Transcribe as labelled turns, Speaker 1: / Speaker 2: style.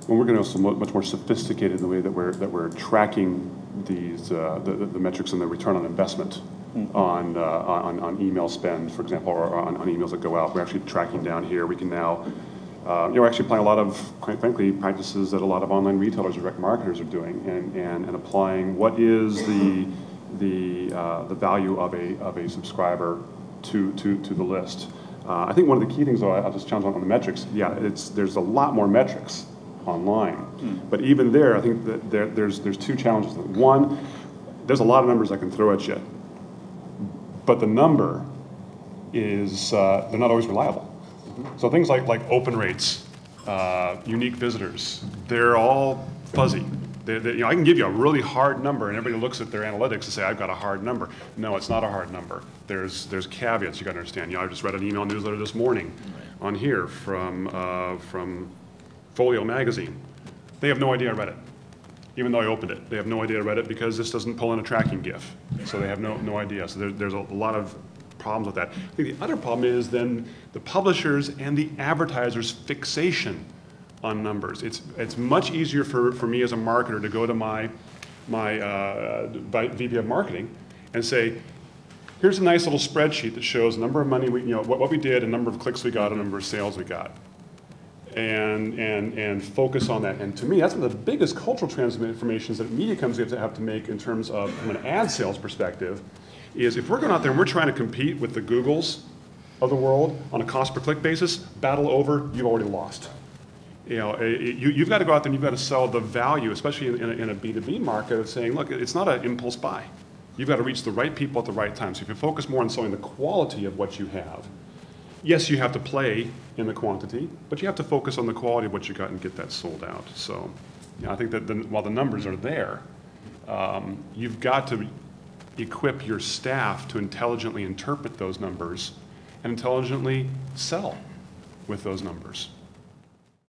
Speaker 1: Well, we're going to also much more sophisticated in the way that we're tracking these the metrics and the return on investment on email spend, for example, or on emails that go out. We're actually tracking down here. We can now, we're actually applying a lot of, quite frankly, practices that a lot of online retailers or direct marketers are doing, and applying what is the value of a subscriber to the list. I think one of the key things, though, I'll just challenge on the metrics. Yeah, there's a lot more metrics online, but even there, I think that there's two challenges. One, there's a lot of numbers I can throw at you, but the number is they're not always reliable. So things like open rates, unique visitors, they're all fuzzy. I can give you a really hard number, and everybody looks at their analytics and say, I've got a hard number. No, it's not a hard number. There's caveats you got to understand. I just read an email newsletter this morning on here from Folio magazine. They have no idea I read it, even though I opened it. They have no idea I read it because this doesn't pull in a tracking GIF. So they have no idea. So there's a lot of problems with that. I think the other problem is then the publishers and the advertisers' fixation on numbers. It's much easier for me as a marketer to go to my VP of marketing and say, here's a nice little spreadsheet that shows the number of money what we did, a number of clicks we got, a number of sales we got, and focus on that. And to me, that's one of the biggest cultural transformations that media companies have to make in terms of, from an ad sales perspective, is if we're going out there and we're trying to compete with the Googles of the world on a cost per click basis, battle over, you've already lost. You've got to go out there and you've got to sell the value, especially in a B2B market, of saying, look, it's not an impulse buy. You've got to reach the right people at the right time. So if you focus more on selling the quality of what you have, yes, you have to play in the quantity, but you have to focus on the quality of what you got and get that sold out. So I think that while the numbers are there, you've got to equip your staff to intelligently interpret those numbers and intelligently sell with those numbers.